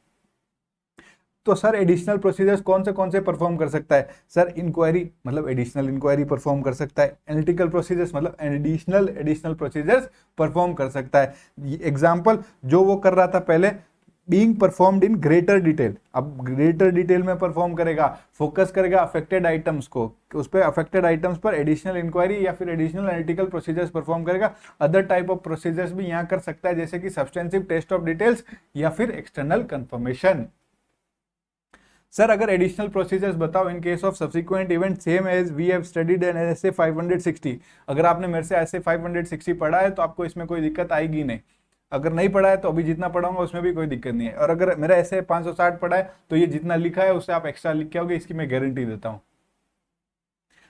A: तो सर एडिशनल प्रोसीजर्स कौन से परफॉर्म कर सकता है, सर इंक्वायरी मतलब एडिशनल इंक्वायरी परफॉर्म कर सकता है, एनालिटिकल प्रोसीजर्स मतलब एडिशनल प्रोसीजर्स परफॉर्म कर सकता है। एग्जांपल जो वो कर रहा था पहले, being performed in greater detail, अब ग्रेटर डिटेल में परफॉर्म करेगा, फोकस करेगा अफेक्टेड आइटम्स को, उस पर अफेक्टेड आइटम्स पर एडिशनल इंक्वायरी या फिर एडिशनल एनालिटिकल प्रोसीजर्स परफॉर्म करेगा। अदर टाइप ऑफ प्रोसीजर्स भी यहाँ कर सकता है, जैसे कि सब्सटेंसिव टेस्ट ऑफ डिटेल्स या फिर एक्सटर्नल कंफर्मेशन। सर अगर एडिशनल प्रोसीजर्स बताओ in case of subsequent event same as we have studied in SA 560, अगर आपने मेरे से एसए 560 पढ़ा है तो आपको इसमें कोई दिक्कत आएगी नहीं, अगर नहीं पढ़ा है तो अभी जितना पढ़ाऊंगा उसमें भी कोई दिक्कत नहीं है, और अगर मेरा ऐसे 560 पढ़ा है तो ये जितना लिखा है उससे आप एक्स्ट्रा लिख के आओगे, इसकी मैं गारंटी देता हूं।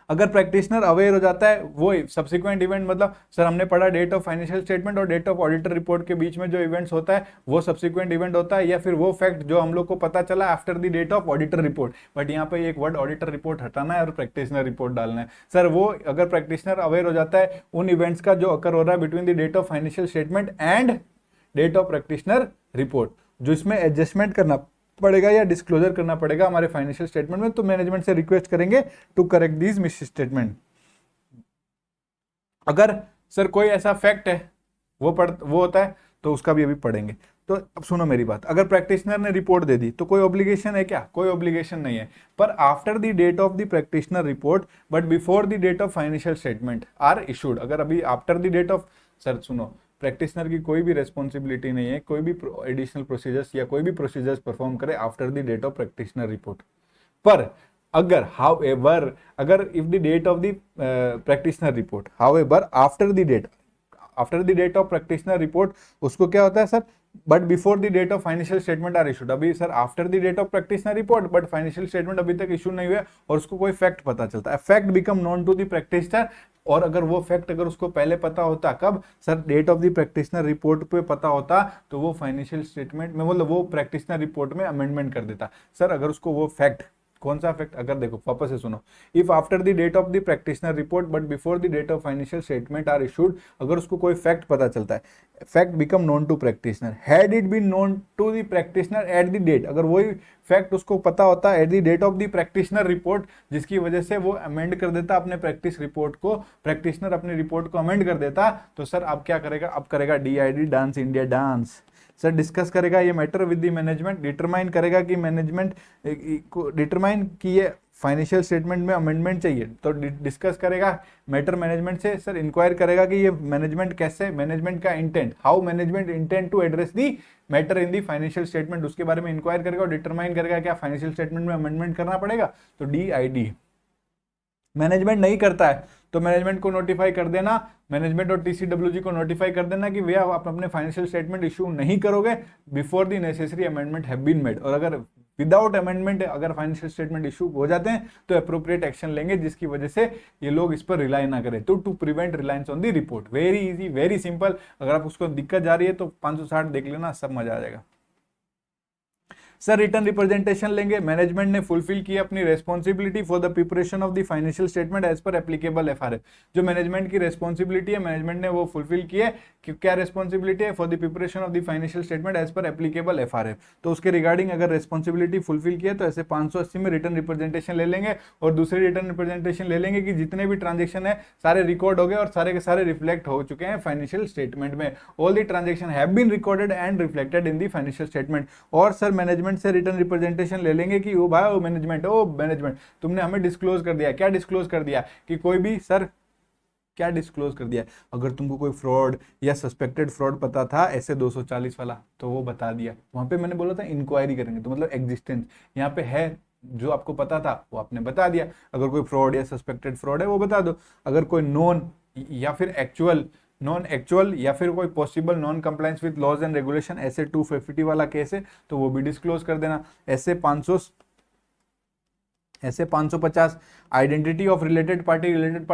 A: अगर प्रैक्टिशनर अवेयर हो जाता है, वो सब्सिक्वेंट इवेंट मतलब सर हमने पढ़ा डेट ऑफ फाइनेंशियल स्टेटमेंट और डेट ऑफ ऑडिटर रिपोर्ट के बीच में जो इवेंट्स होता है वो सब्सिक्वेंट इवेंट होता है, या फिर वो फैक्ट जो हम लोग को पता चला after the date of auditor report, but यहाँ पे एक वर्ड ऑडिटर रिपोर्ट हटाना है और प्रैक्टिशनर रिपोर्ट डालना है। सर वो अगर प्रैक्टिशनर अवेयर हो जाता है उन इवेंट्स का जो अकर हो रहा है between the date of financial statement and date of practitioner report, जो इसमें एडजस्टमेंट करना पड़ेगा या डिस्क्लोजर करना पड़ेगा हमारे फाइनेंशियल स्टेटमेंट में, तो मैनेजमेंट से रिक्वेस्ट करेंगे to correct these misstatement. अगर सर कोई ऐसा फैक्ट है वो होता है तो उसका भी अभी पढ़ेंगे। तो अब सुनो मेरी बात, अगर प्रैक्टिशनर ने रिपोर्ट दे दी तो कोई ऑब्लिगेशन है क्या, कोई ऑब्लिगेशन नहीं है, पर after the date of the practitioner report but before the date of financial statement are issued, अगर अभी after the date of, sir सुनो प्रैक्टिशनर की कोई भी रेस्पॉन्सिबिलिटी नहीं है कोई भी एडिशनल प्रोसीजर्स या कोई भी प्रोसीजर्स परफॉर्म करे after the date of practitioner report, पर अगर हाउएवर अगर if the date of the practitioner report however after the date of practitioner report, उसको क्या होता है sir, but before the date of financial statement are issued, अभी sir after the date of practitioner report but financial statement अभी तक issue नहीं हुआ और उसको कोई फैक्ट पता चलता है, fact become known to the practitioner, और अगर वो फैक्ट अगर उसको पहले पता होता, कब sir date of the practitioner report पे पता होता, तो वो फाइनेंशियल स्टेटमेंट में मतलब वो प्रैक्टिशनर रिपोर्ट में अमेंडमेंट कर देता। सर अगर उसको वो फैक्ट कौन सा फैक्ट, अगर देखो वापस से सुनो, if after the date of the practitioner report but before the date of financial statement are issued, अगर उसको कोई फैक्ट पता चलता है, fact become known to practitioner, had it been known to the practitioner at the date, अगर वही fact उसको पता होता है at the date of the practitioner report, जिसकी वजह से वो अमेंड कर देता अपने प्रैक्टिस रिपोर्ट को, प्रैक्टिशनर अपनी रिपोर्ट को अमेंड कर देता, तो सर अब क्या करेगा, अब करेगा DID, dance India dance, sir discuss करेगा ये matter with the management, determine करेगा कि मैनेजमेंट को डिटरमाइन कि ये फाइनेंशियल स्टेटमेंट में अमेंडमेंट चाहिए, तो डिस्कस करेगा मैटर मैनेजमेंट से, सर इंक्वायर करेगा कि ये मैनेजमेंट कैसे, मैनेजमेंट का intent, how management intent to address the matter in the financial statement, उसके बारे में इंक्वायर करेगा और डिटरमाइन करेगा क्या फाइनेंशियल स्टेटमेंट में अमेंडमेंट करना पड़ेगा, तो DID। मैनेजमेंट नहीं करता है तो मैनेजमेंट को नोटिफाई कर देना, मैनेजमेंट और TCWG को नोटिफाई कर देना कि भैया आप अपने फाइनेंशियल स्टेटमेंट इशू नहीं करोगे before the necessary amendment have been made, और अगर विदाउट अमेंडमेंट अगर फाइनेंशियल स्टेटमेंट इशू हो जाते हैं तो अप्रोप्रिएट एक्शन लेंगे, जिसकी वजह से ये लोग इस पर रिलाई ना करें, तो to prevent reliance on the report. Very easy, very simple, अगर आप उसको दिक्कत जा रही है तो 560 देख लेना, सब मजा आ जाएगा। सर रिटर्न रिप्रेजेंटेशन लेंगे, मैनेजमेंट ने फुलफिल की अपनी responsibility for the preparation of the financial statement as per applicable FRF, जो मैनेजमेंट की रेस्पॉन्सिबिलिटी है मैनेजमेंट ने वो फुलफिल की है, कि क्या रेस्पॉन्सिबिलिटी है, for the preparation of the financial statement as per applicable FRF, तो उसके रिगार्डिंग अगर रेस्पॉन्सिबिलिटी फुलफिल की है तो ऐसे 580 में रिटर्न रिप्रेजेंटेशन ले लेंगे, और दूसरी रिटर्न रिप्रेजेंटेशन ले लेंगे कि जितने भी ट्रांजेक्शन है सारे रिकॉर्ड हो गए और सारे के सारे रिफ्लेक्ट हो चुके हैं फाइनेंशियल स्टेटमेंट में, all the transaction have been recorded and reflected in the financial statement. और सर मैनेजमेंट से रिटर्न रिप्रेजेंटेशन ले लेंगे कि ओ भाई ओ मैनेजमेंट तुमने हमें डिस्क्लोज कर दिया, क्या डिस्क्लोज कर दिया कि कोई भी, सर क्या डिस्क्लोज कर दिया, अगर तुमको कोई फ्रॉड या सस्पेक्टेड फ्रॉड पता था ऐसे 240 वाला तो वो बता दिया, वहां पे मैंने बोला था इंक्वायरी करेंगे, तो मतलब एग्जिस्टेंस यहाँ पे है, जो आपको पता था वो आपने बता दिया, अगर कोई फ्रॉड या सस्पेक्टेड फ्रॉड है वो बता दो, अगर कोई नॉन या फिर एक्चुअल, नॉन एक्चुअल या फिर कोई possible non compliance with laws and regulation ऐसे 250 वाला केस है तो वो भी डिस्क्लोज कर देना, ऐसे 550 identity of related party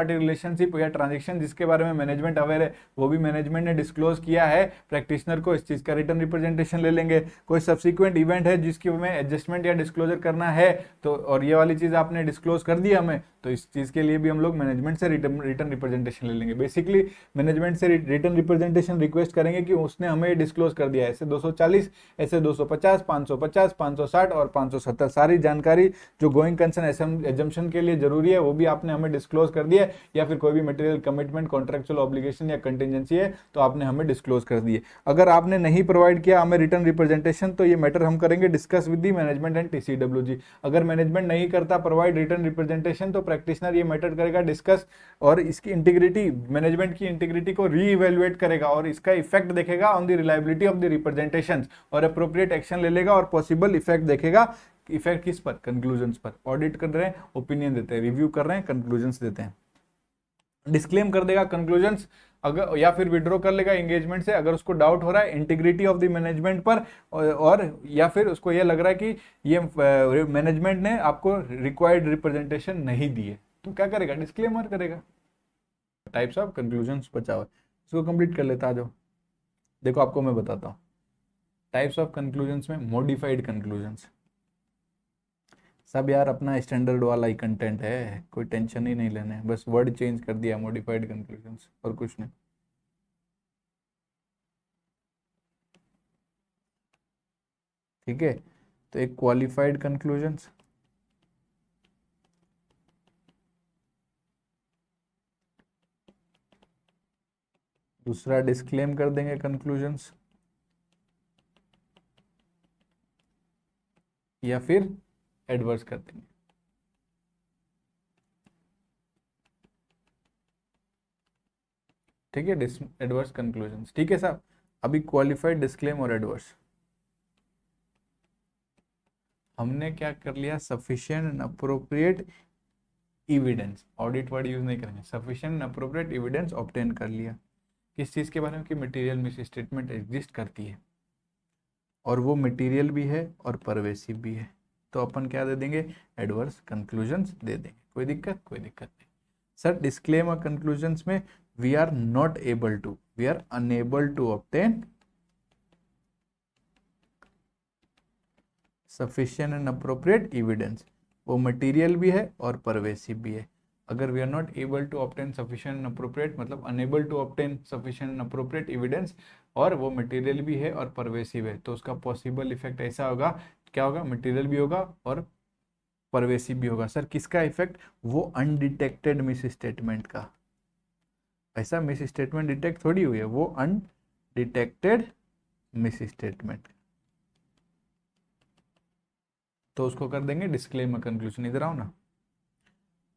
A: relationship या ट्रांजेक्शन जिसके बारे में मैनेजमेंट अवेयर है वो भी मैनेजमेंट ने डिस्क्लोज किया है प्रैक्टिशनर को, इस चीज का रिटर्न रिप्रेजेंटेशन ले लेंगे। कोई सब्सिक्वेंट इवेंट है जिसकी हमें एडजस्टमेंट या डिस्क्लोजर करना है तो, और ये वाली चीज आपने डिस्क्लोज कर दिया हमें, तो इस चीज के लिए भी हम लोग मैनेजमेंट से रिटर्न रिप्रेजेंटेशन ले लेंगे। बेसिकली मैनेजमेंट से रिटर्न रिप्रेजेंटेशन रिक्वेस्ट करेंगे कि उसने हमें डिस्क्लोज कर दिया, ऐसे 240, ऐसे 250, 550, 560 और 570 सारी जानकारी जो गोइंग कंसर्न एजम्पशन के लिए जरूरी है वो भी आपने हमें डिस्क्लोज कर दिया है, या फिर कोई भी मटेरियल कमिटमेंट, कॉन्ट्रेक्चुअल ऑब्लिगेशन या कंटिजेंसी है तो आपने हमें डिस्क्लोज कर दिए। अगर आपने नहीं प्रोवाइड किया हमें रिटर्न रिप्रेजेंटेशन तो ये मैटर हम करेंगे discuss with the management and TCWG। अगर मैनेजमेंट नहीं करता प्रोवाइड रिटर्न रिप्रेजेंटेशन तो प्रैक्टिशनर ये मैटर करेगा डिस्कस, और इसकी इंटीग्रिटी, मैनेजमेंट की इंटीग्रिटी को रीइवैल्यूएट करेगा और इसका इफेक्ट देखेगा on the reliability of the representations और अप्रोप्रिएट एक्शन ले लेगा और पॉसिबल इफेक्ट देखेगा। इफेक्ट किस पर? कंक्लूजन्स पर। ऑडिट कर रहे हैं, ओपिनियन देते हैं, रिव्यू कर रहे हैं, कंक्लूजन्स देते हैं। डिस्क्लेम कर देगा कंक्लूजन्स, अगर या फिर विड्रॉ कर लेगा एंगेजमेंट से अगर उसको डाउट हो रहा है इंटीग्रिटी ऑफ द मैनेजमेंट पर, और या फिर उसको ये लग रहा है कि ये मैनेजमेंट ने आपको रिक्वायर्ड रिप्रेजेंटेशन नहीं दी है, तो क्या करेगा? डिस्क्लेमर करेगा। टाइप्स ऑफ कंक्लूजन्स बचा हुआ, इसको कंप्लीट कर लेता आ जाओ। देखो आपको मैं बताता हूँ टाइप्स ऑफ कंक्लूजन्स में मॉडिफाइड कंक्लूजन्स, सब यार अपना स्टैंडर्ड वाला ही कंटेंट है, कोई टेंशन ही नहीं लेने, बस वर्ड चेंज कर दिया मॉडिफाइड कंक्लूजन्स और कुछ नहीं। ठीक है, तो एक क्वालिफाइड कंक्लूजन्स, दूसरा डिस्क्लेम कर देंगे कंक्लूजन्स, या फिर एडवर्स कर देंगे। ठीक है, एडवर्स कंक्लूजन्स। ठीक है साहब, अभी क्वालिफाइड, डिस्क्लेम और एडवर्स हमने क्या कर लिया? Sufficient and appropriate evidence, audit word use नहीं करेंगे, sufficient and appropriate evidence obtain कर लिया किस चीज के बारे में कि मटेरियल मिस स्टेटमेंट एग्जिस्ट करती है और वो मटेरियल भी है और परवेसिव भी है, तो अपन क्या दे देंगे? एडवर्स कंक्लूजन्स दे देंगे। कोई दिक्कत? कोई दिक्कत नहीं सर। डिस्क्लेमर कंक्लूजन्स में we are not able to, we are unable to obtain sufficient and appropriate evidence, वो मटेरियल भी है और परवेसिव भी है। अगर we are not able to obtain sufficient and appropriate, मतलब unable to obtain sufficient and appropriate evidence, और वो मटेरियल भी है और परवेसिव है, तो उसका पॉसिबल इफेक्ट ऐसा होगा, क्या होगा, मटेरियल भी होगा और परवेसिव भी होगा। सर किसका इफेक्ट, वो अनडिटेक्टेड मिस स्टेटमेंट का। ऐसा मिस स्टेटमेंट डिटेक्ट थोड़ी हुई है, वो अनडिटेक्टेड मिस स्टेटमेंट, तो उसको कर देंगे डिस्क्लेमर कंक्लूजन। इधर आओ ना,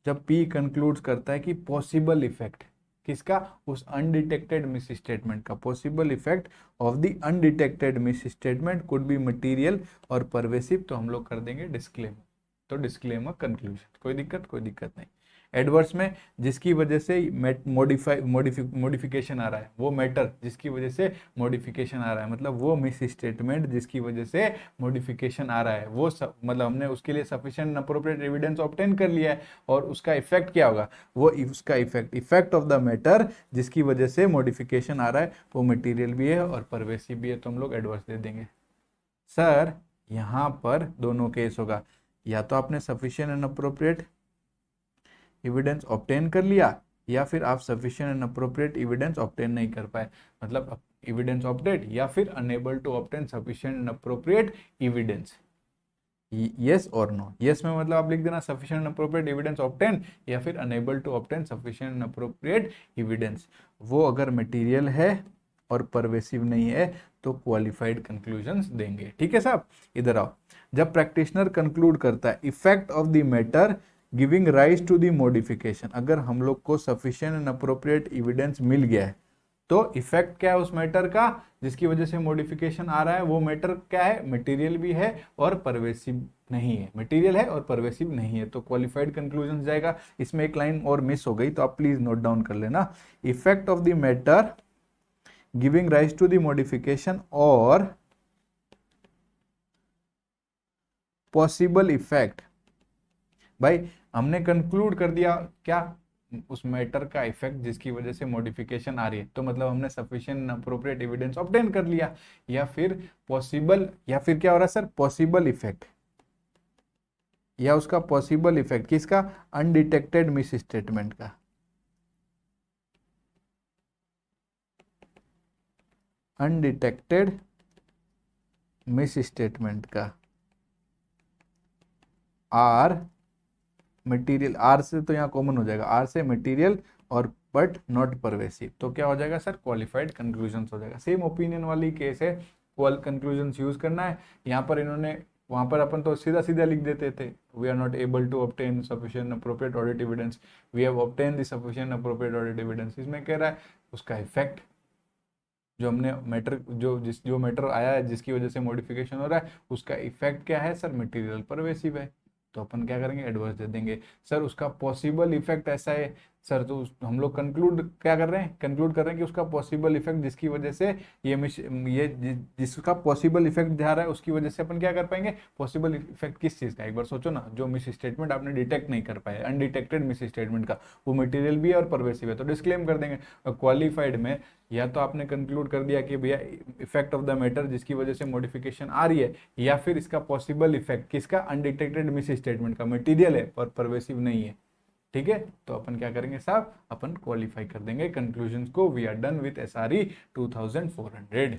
A: जब P कंक्लूड्स करता है कि पॉसिबल इफेक्ट किसका, उस अनडिटेक्टेड मिस स्टेटमेंट का, possible effect of the undetected miss statement could be material और परवेसिव, तो हम लोग कर देंगे डिस्क्लेमर। तो डिस्क्लेमर कंक्लूजन, कोई दिक्कत, कोई दिक्कत नहीं। एडवर्स में जिसकी वजह से मॉडिफिकेशन आ रहा है, वो मैटर जिसकी वजह से मॉडिफिकेशन आ रहा है, मतलब वो मिस स्टेटमेंट जिसकी वजह से मॉडिफिकेशन आ रहा है, वो मतलब हमने उसके लिए सफिशिएंट अप्रोप्रिएट एविडेंस ऑब्टेन कर लिया है, और उसका इफेक्ट क्या होगा, वो उसका इफेक्ट ऑफ द मैटर जिसकी वजह से मॉडिफिकेशन आ रहा है, वो मटीरियल भी है और परवेसिव भी है, तो हम लोग एडवर्स दे देंगे। सर यहाँ पर दोनों केस होगा, या तो आपने sufficient and appropriate evidence obtain कर लिया, या फिर आप sufficient and appropriate evidence obtain नहीं कर पाए, मतलब एविडेंस ऑब्टेन या फिर unable to obtain sufficient and appropriate evidence. Yes और नो, यस में मतलब आप लिख देना sufficient and appropriate evidence obtain, या फिर unable to obtain sufficient and appropriate evidence. वो अगर मटेरियल है और परवेसिव नहीं है तो क्वालिफाइड कंक्लूजन्स देंगे। ठीक है साहब, इधर आओ। जब प्रैक्टिशनर कंक्लूड करता है effect of the matter giving rise to the modification, अगर हम लोग को सफिशिएंट एंड अप्रोप्रिएट एविडेंस मिल गया है, तो इफेक्ट क्या है उस मैटर का जिसकी वजह से मॉडिफिकेशन आ रहा है, वो मैटर क्या है, मटेरियल भी है और परवेसिव नहीं है, मटेरियल है और परवेसिव नहीं है, तो क्वालिफाइड कंक्लूजन जाएगा। इसमें एक लाइन और मिस हो गई, तो आप प्लीज नोट डाउन कर लेना, effect of the matter giving rise to the modification और पॉसिबल इफेक्ट। भाई हमने कंक्लूड कर दिया क्या, उस मैटर का इफेक्ट जिसकी वजह से मॉडिफिकेशन आ रही है, तो मतलब हमने सफिशिएंट अप्रोप्रिएट एविडेंस ऑब्टेन कर लिया, या फिर पॉसिबल, या फिर क्या हो रहा है सर, पॉसिबल इफेक्ट, या उसका पॉसिबल इफेक्ट किसका, अनडिटेक्टेड मिस स्टेटमेंट का, अनडिटेक्टेड मिस स्टेटमेंट का, आर मटेरियल, आर से तो यहाँ कॉमन हो जाएगा, आर से मटेरियल और बट नॉट परवेसिव, तो क्या हो जाएगा सर, क्वालिफाइड कंक्लूजन हो जाएगा। सेम ओपिनियन वाली केस है, क्वाल कंक्लूजन यूज करना है। यहाँ पर इन्होंने, वहां पर अपन तो सीधा सीधा लिख देते थे, we are not able to obtain sufficient appropriate audit evidence, we have obtain the sufficient appropriate audit evidence. इसमें कह रहा है उसका इफेक्ट, जो हमने मैटर, जो मैटर आया है जिसकी वजह से मॉडिफिकेशन हो रहा है, उसका इफेक्ट क्या है सर, मटेरियल परवेसिव है, तो अपन क्या करेंगे, एडवर्स दे देंगे। सर उसका पॉसिबल इफेक्ट ऐसा है सर, तो हम लोग कंक्लूड क्या कर रहे हैं, कंक्लूड कर रहे हैं कि उसका पॉसिबल इफेक्ट जिसकी वजह से जिसका पॉसिबल इफेक्ट जा रहा है उसकी वजह से अपन क्या कर पाएंगे, पॉसिबल इफेक्ट किस चीज़ का, एक बार सोचो ना, जो मिस स्टेटमेंट आपने डिटेक्ट नहीं कर पाए, अनडिटेक्टेड मिस स्टेटमेंट का, वो मटेरियल भी है और परवेसिव है, तो डिस्क्लेम कर देंगे। क्वालिफाइड में या तो आपने कंक्लूड कर दिया कि भैया इफेक्ट ऑफ द मैटर जिसकी वजह से मॉडिफिकेशन आ रही है, या फिर इसका पॉसिबल इफेक्ट किसका, अनडिटेक्टेड मिस स्टेटमेंट का, मटेरियल है और परवेसिव नहीं है। ठीक है, तो अपन क्या करेंगे साहब, अपन क्वालिफाई कर देंगे कंक्लूजन को। We are done with SRE 2400।